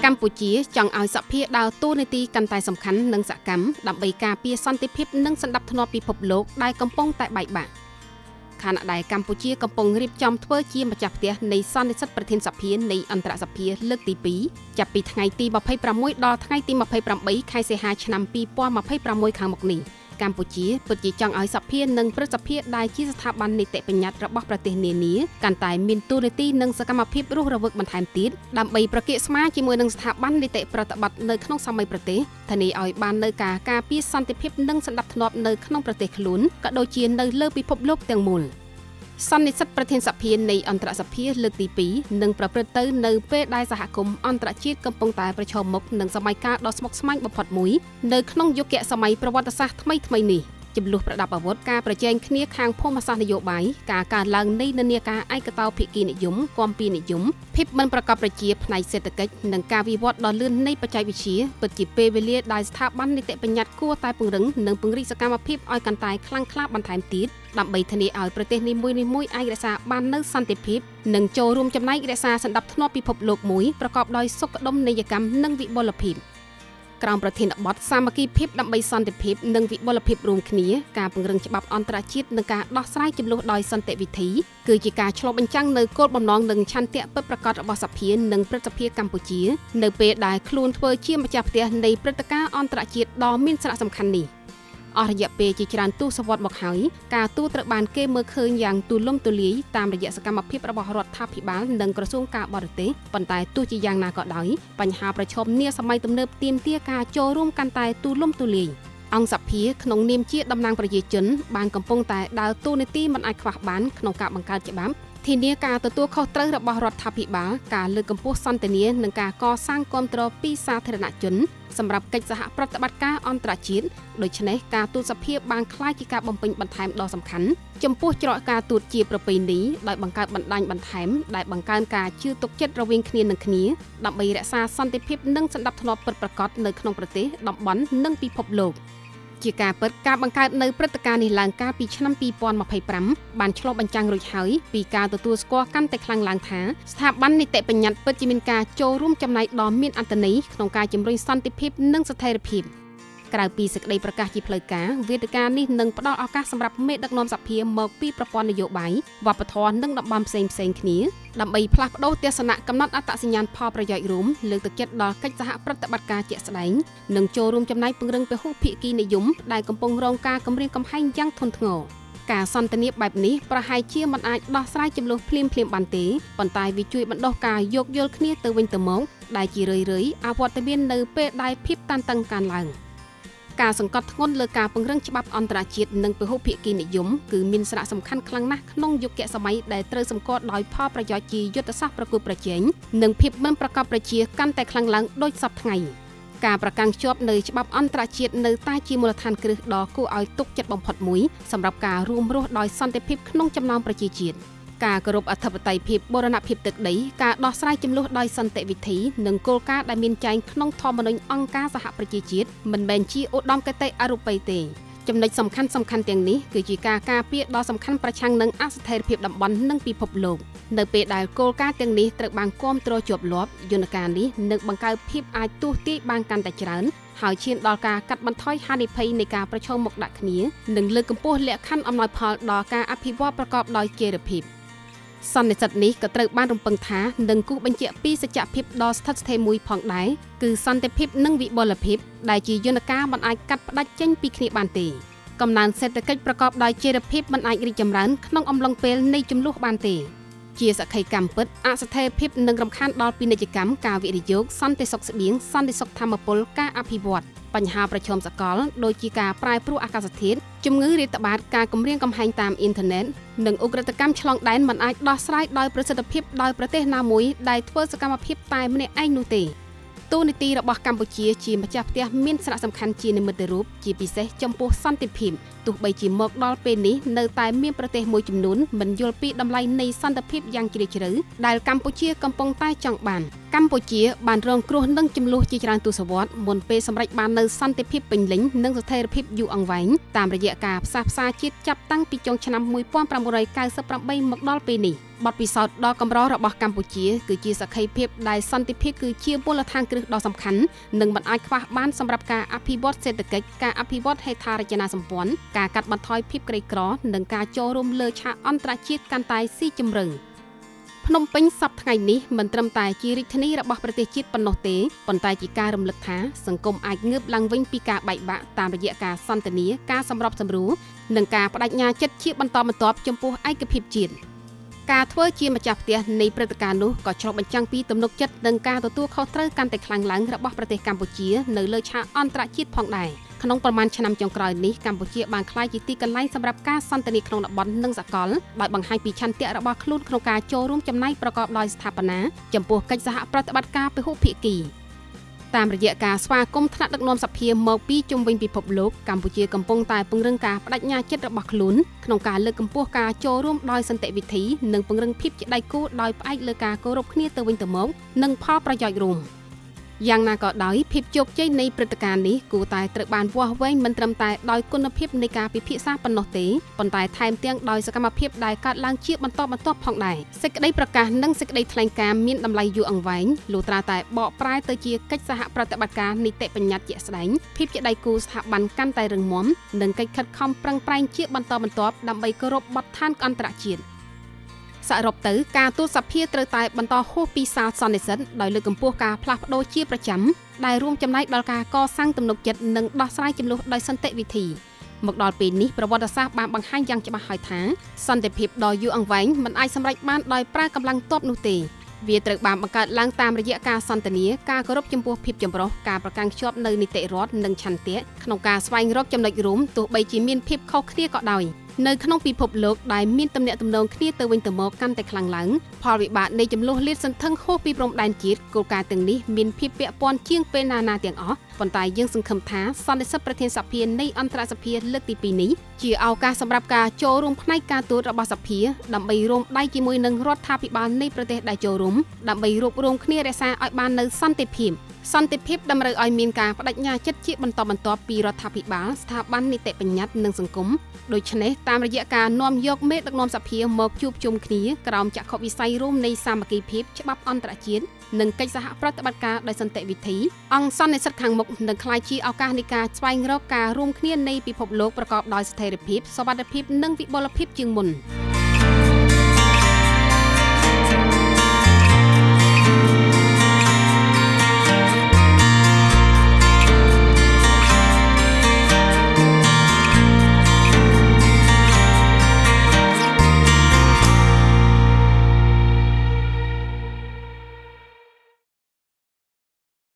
កម្ពុជាចង់ឲ្យសភាដើរតួនាទីកាន់តែសំខាន់និងសកម្មដើម្បីការពារសន្តិភាពនិងសន្តិភាពពិភពលោកដែលកំពុងតែបែកបាក់ខណៈដែលកម្ពុជាកំពុងរៀបចំធ្វើជាម្ចាស់ផ្ទះនៃសន្និសីទប្រធានសភានៃអន្តរសភាលើកទី2ចាប់ពីថ្ងៃទី26ដល់ថ្ងៃទី28ខែសីហាឆ្នាំ2026ខាងមុខនេះកម្ពុជាពិតជាចង់ឲ្យសភានិងព្រឹទ្ធសភាដែលជាស្ថាប័ននីតិបញ្ញត្តិរបស់ប្រទេសនានាកាន់តែមានតួនាទីនិងសកម្មភាពរស់រវើកបន្ថែមទៀតដើម្បីប្រកៀកស្មារជាមួយនឹងស្ថាប័ននីតិប្រតិបត្តិនៅក្នុងសម័យប្រទេសធានាឲ្យបាននៅការពារសន្តិភាពនិងសន្តិភាពនៅក្នុងប្រទេសខ្លួនក៏ដូចជានៅលើពិភពលោកទាំងមូលសន្និសីទប្រធានសភានៃអន្តរសភាលើកទី2នឹងប្រព្រឹត្តទៅនៅពេលដែលសហគមន៍អន្តរជាតិកំពុងតែប្រឈមមុខនឹងសម័យកាលដ៏ស្មុគស្មាញបំផុតមួយនៅក្នុងយុគសម័យប្រវត្តិសាស្ត្រថ្មីនេះចំនួនប្រដាប់អាវុធការប្រជែងគ្នាខាងភូមិសាស្ត្រនយោបាយការកើនឡើងនៃនានាការឯកតោភាគីនិយមគាំពៀនិយមភាពមិនប្រកបប្រជាផ្នែកសេដ្ឋកិច្ចនិងការវិវត្តដ៏លឿននៃបច្ចេកវិទ្យាពិតជាពេលវេលាដែលស្ថាប័ននីតិបញ្ញត្តិគួរតែពង្រឹងនិងពង្រីកសកម្មភាពឲ្យកាន់តែខ្លាំងក្លាបន្ថែមទៀតដើម្បីធានាឲ្យប្រទេសនីមួយៗអាចរក្សាបាននូវសន្តិភាពនិងចូលរួមចំណែករក្សាសន្តិភាពពិភពលោកមួយប្រកបដោយសុខដុមនីយកម្មនិងវិបុលភាពក្រោមប្រធានបទសាមគ្គីភាពដើម្បីសន្តិភាពនិងវិបុលភាពរួមគ្នាការពង្រឹងច្បាប់អន្តរជាតិនិងការដោះស្រាយជម្លោះដោយសន្តិវិធីគឺជាការឆ្លុះបញ្ចាំងនៅគោលបំណងនិងឆន្ទៈពិតប្រាកដរបស់សភានិងព្រឹទ្ធសភាកម្ពុជានៅពេលដែលខ្លួនធ្វើជាម្ចាស់ផ្ទះនៃព្រឹត្តិការណ៍អន្តរជាតិដ៏មានសារៈសំខាន់នេះអស់រយៈពេលជាច្រើនទសវត្សរ៍មកហើយការទូតត្រូវបានគេមើលឃើញយ៉ាងទូលំទូលាយតាមរយៈសកម្មភាពរបស់រដ្ឋាភិបាលនិងក្រសួងការបរទេសប៉ុន្តែទោះជាយ៉ាងណាក៏ដោយបញ្ហាប្រឈមនាសម័យទំនើបទាមទារការចូលរួមកាន់តែទូលំទូលាយអង្គសភាក្នុងនាមជាតំណាងប្រជាជនបានកំពុងតែដើរតួនាទីមិនអាចខ្វះបានក្នុងការបង្កើតច្បាប់ធានាការទទួលខុសត្រូវរបស់រដ្ឋាភិបាលការលើកកម្ពស់សន្តិនិកនិងការកសាងគាំទ្រពីសាធារណជនសម្រាប់កិច្ចសហប្រតិបត្តិការអន្តរជាតិដូច្នេះការទូតសភាបានក្លាយជាការបំពេញបន្ថែមដ៏សំខាន់ចំពោះច្រកការទូតជាប្រពៃណីដោយបង្កើតបណ្ដាញបន្ថែមដែលបង្កើនការជឿទុកចិត្តរវាងគ្នានឹងគ្នាដើម្បីរក្សាសន្តិភាពនិងសន្តិភាពពិតប្រាកដនៅក្នុងប្រទេសតំបន់និងពិភពលោកជាការពិតការបង្កើតនៅព្រឹត្តិការណ៍នេះឡើងកាលពីឆ្នាំ2025បានឆ្លុះបញ្ចាំងរួចហើយពីការទទួលស្គាល់កាន់តែខ្លាំងឡើងថាស្ថាប័ននីតិបញ្ញត្តិពិតជាមានការចូលរួមចំណែកដ៏មានអត្ថន័យក្នុងការជំរុញសន្តិភាពនិងស្ថិរភាពក្រៅពីសេចក្តីប្រកាសជាផ្លូវការវេទិកានេះនឹងផ្ដល់ឱកាសសម្រាប់មេដឹកនាំសភាមកពីប្រព័ន្ធនយោបាយវប្បធម៌និងតំបន់ផ្សេងៗគ្នាដើម្បីផ្លាស់ប្ដូរទស្សនៈកំណត់អត្តសញ្ញាណផលប្រយោជន៍រួមលើកទឹកចិត្តដល់កិច្ចសហប្រតិបត្តិការជាក់ស្ដែងនិងចូលរួមចំណែកពង្រឹងពហុភាគីនិយមដែលកំពុងរងការគំរាមកំហែងយ៉ាងធ្ងន់ធ្ងរការសន្ទនាបែបនេះប្រហែលជាមិនអាចដោះស្រាយជម្លោះភ្លាមៗបានទេប៉ុន្តែវាជួយបណ្ដុះការយោគយល់គ្នាទៅវិញទៅមកដែលជារឿយៗអវត្តមាននៅពេលដែលភាពតានតឹងកើនឡើងការសង្កត់ធ្ងន់លើការពង្រឹងច្បាប់អន្តរជាតិនិងពហុភាគីនិយមគឺមានសារៈសំខាន់ខ្លាំងណាស់ក្នុងយុគសម័យដែលត្រូវសម្គាល់ដោយផលប្រយោជន៍ជាយុទ្ធសាស្ត្រប្រកួតប្រជែងនិងភាពមិនប្រកបប្រជាកាន់តែខ្លាំងឡើងដូចសពថ្ងៃការប្រកាន់ខ្ជាប់នៅច្បាប់អន្តរជាតិនៅតែជាមូលដ្ឋានគ្រឹះដ៏គួរឲ្យទុកចិត្តបំផុតមួយសម្រាប់ការរួមរស់ដោយសន្តិភាពក្នុងចំណោមប្រជាជាតិការគោរពអធិបតេយ្យភាពបូរណភាពទឹកដីការដោះស្រាយជម្លោះដោយសន្តិវិធីនិងគោលការណ៍ដែលមានចែងក្នុងធម្មនុញ្ញអង្គការសហប្រជាជាតិមិនមែនជាឧត្តមគតិអរូបីទេចំណុចសំខាន់ទាំងនេះគឺជាការការពារដ៏សំខាន់ប្រឆាំងនឹងអស្ថិរភាពតំបន់និងពិភពលោកនៅពេលដែលគោលការណ៍ទាំងនេះត្រូវបានគាំទ្រជាប់លាប់យន្តការនេះនឹងបង្កើតភាពអាចទស្សន៍ទាយបានកាន់តែច្រើនហើយឈានដល់ការកាត់បន្ថយហានិភ័យនៃការប្រឈមមុខដាក់គ្នានិងលើកកម្ពស់លក្ខខណ្ឌអំណោយផលដល់ការអភិវឌ្ឍប្រកបដោយចីរភាពសន្និសីទនេះក៏ត្រូវបានរំពឹងថានឹងគូសបញ្ជាក់ពីសច្ចភាពដ៏ស្ថិតស្ថេរមួយផងដែរគឺសន្តិភាពនិងវិបុលភាពដែលជាយន្តការមិនអាចកាត់ផ្តាច់ចេញពីគ្នាបានទេកំណើនសេដ្ឋកិច្ចប្រកបដោយចីរភាពមិនអាចរីកចម្រើនក្នុងអំឡុងពេលនៃជម្លោះបានទេជាសក្ខីកម្មពិតអស្ថិរភាពនិងរំខានដល់ពាណិជ្ជកម្មការវិនិយោគសន្តិសុខស្បៀងសន្តិសុខធម្មពលការអភិវឌ្ឍបញ្ហាប្រឈមសកលដូចជាការប្រែប្រួលអាកាសធាតុជំងឺរាតត្បាតការគំរាមកំហែងតាមអ៊ីនធឺណិតនិងឧក្រិដ្ឋកម្មឆ្លងដែនមិនអាចដោះស្រាយដោយប្រសិទ្ធភាពដោយប្រទេសណាមួយដែលធ្វើសកម្មភាពតែម្នាក់ឯងនោះទេតួនាទីរបស់កម្ពុជាជាម្ចាស់ផ្ទះមានសារៈសំខាន់ជានិមិត្តរូបជាពិសេសចំពោះសន្តិភាពទោះបីជាមកដល់ពេលនេះនៅតែមានប្រទេសមួយចំនួនមិនយល់ពីតម្លៃនៃសន្តិភាពយ៉ាងជ្រាលជ្រៅដែលកម្ពុជាកំពុងតែចង់បានកម្ពុជាបានរងគ្រោះនឹងជម្លោះជាច្រើនទសវត្សរ៍មុនពេលសម្រេចបាននូវសន្តិភាពពេញលេញនិងស្ថិរភាពយូរអង្វែងតាមរយៈការផ្សះផ្សាជាតិចាប់តាំងពីចុងឆ្នាំ1998មកដល់ពេលនេះ បទពិសោធន៍ដ៏កម្ររបស់កម្ពុជាគឺជាសក្ខីភាពដែលសន្តិភាពគឺជាមូលដ្ឋានគ្រឹះដ៏សំខាន់និងមិនអាចខ្វះបានសម្រាប់ការអភិវឌ្ឍសេដ្ឋកិច្ចការអភិវឌ្ឍហេដ្ឋារចនាសម្ព័ន្ធការកាត់បន្ថយភាពក្រីក្រនិងការចូលរួមលើឆាកអន្តរជាតិកាន់តែស៊ីជម្រៅភ្នំពេញសប្តាហ៍ថ្ងៃនេះមិនត្រឹមតែជារាជធានីរបស់ប្រទេសជាតិប៉ុណ្ណោះទេប៉ុន្តែជាការរំលឹកថាសង្គមអាចងើបឡើងវិញពីការបែកបាក់តាមរយៈការសន្ទនាការសម្របសម្រួលនិងការបដិញ្ញាចិត្តជាបន្តបន្ទាប់ចំពោះឯកភាពជាតិការធ្វើជាម្ចាស់ផ្ទះនៃព្រឹត្តិការណ៍នោះក៏ឆ្លុះបញ្ចាំងពីទំនុកចិត្តនិងការទទួលខុសត្រូវកាន់តែខ្លាំងឡើងរបស់ប្រទេសកម្ពុជានៅលើឆាកអន្តរជាតិផងដែរក្នុងប្រមាណឆ្នាំចុងក្រោយនេះកម្ពុជាបានក្លាយជាទីកន្លែងសម្រាប់ការសន្ទនាក្នុងតំបន់និងសកលដោយបង្ហាញពីឆន្ទៈរបស់ខ្លួនក្នុងការចូលរួមចំណែកប្រកបដោយស្ថាបនាចំពោះកិច្ចសហប្រតិបត្តិការពហុភាគីតាមរយៈការស្វាគមន៍ថ្នាក់ដឹកនាំសភាមកពីជុំវិញពិភពលោកកម្ពុជាកំពុងតែពង្រឹងការបដិញ្ញាចិត្តរបស់ខ្លួនក្នុងការលើកកម្ពស់ការចូលរួមដោយសន្តិវិធីនិងពង្រឹងភាពជាដៃគូដោយផ្អែកលើការគោរពគ្នាទៅវិញទៅមកនិងផលប្រយោជន៍រួមយ៉ាងណាក៏ដោយភាពជោគជ័យនៃព្រឹត្តិការណ៍នេះគួរតែត្រូវបានវាស់វែងមិនត្រឹមតែដោយគុណភាពនៃការពិភាក្សាប៉ុណ្ណោះទេប៉ុន្តែថែមទាំងដោយសកម្មភាពដែលកើតឡើងជាបន្តបន្ទាប់ផងដែរសេចក្តីប្រកាសនិងសេចក្តីថ្លែងការណ៍មានតម្លៃយូរអង្វែងលុះត្រាតែបកប្រែទៅជាកិច្ចសហប្រតិបត្តិការនីតិបញ្ញត្តិជាក់ស្ដែងភាពជាដៃគូស្ថាប័នកាន់តែរឹងមាំនិងកិច្ចខិតខំប្រឹងប្រែងជាបន្តបន្ទាប់ដើម្បីគោរពបទដ្ឋានអន្តរជាតិសរុបទៅការទូតសភាត្រូវតែបន្តហួសពីសាលសន្និសីទដោយលើកកម្ពស់ការផ្លាស់ប្ដូរជាប្រចាំដែលរួមចំណែកដល់ការកសាងទំនុកចិត្តនិងដោះស្រាយជម្លោះដោយសន្តិវិធីមកដល់ពេលនេះប្រវត្តិសាស្ត្របានបង្ហាញយ៉ាងច្បាស់ហើយថាសន្តិភាពដ៏យូរអង្វែងមិនអាចសម្រេចបានដោយប្រើកម្លាំងទ័ពនោះទេវាត្រូវបានបង្កើតឡើងតាមរយៈការសន្ទនាការគោរពចំពោះភាពចម្រុះការប្រកាន់ខ្ជាប់នូវនីតិរដ្ឋនិងឆន្ទៈក្នុងការស្វែងរកចំណុចរួមទោះបីជាមានភាពខុសគ្នាក៏ដោយនៅក្នុងពិភពលោកដែលមានទំនាក់ទំនងគ្នាទៅវិញទៅមកកាន់តែខ្លាំងឡើងផលវិបាកនៃចំនួនលាតសន្ធឹងហួសពីព្រំដែនជាតិគោលការណ៍ទាំងនេះមានភាពពាក់ព័ន្ធជាងពេលណាទាំងអស់ប៉ុន្តែយើងសង្ឃឹមថាសន្និសីទប្រធានសភានៃអន្តរសភាលើកទី2នេះជាឱកាសសម្រាប់ការចូលរួមផ្នែកការទូតរបស់សភាដើម្បីរួមដៃជាមួយនឹងរដ្ឋាភិបាលនៃប្រទេសដែលចូលរួមដើម្បីរួបរวมគ្នារក្សាឲ្យបាននូវសន្តិភាពតម្រូវឲ្យមានការបដិញ្ញាចិត្តជាបន្តបន្ទាប់ពីរដ្ឋាភិបាលស្ថាប័ននីតិបញ្ញត្តិនិងសង្គមដូច្នេះតាមរយៈការនាំយកមេដឹកនាំសភាមកជួបជុំគ្នាក្រោមចក្ខុវិស័យរួមនៃសាមគ្គីភាពច្បាប់អន្តរជាតិនិងកិច្ចសហប្រតិបត្តិការដោយសន្តិវិធីអង្គសន្និសីទខាងមុខនឹងក្លាយជាឱកាសនៃការស្វែងរកការរួមគ្នានៃពិភពលោកប្រកបដោយស្ថិរភាពសុវត្ថិភាពនិងវិបុលភាពជាងមុន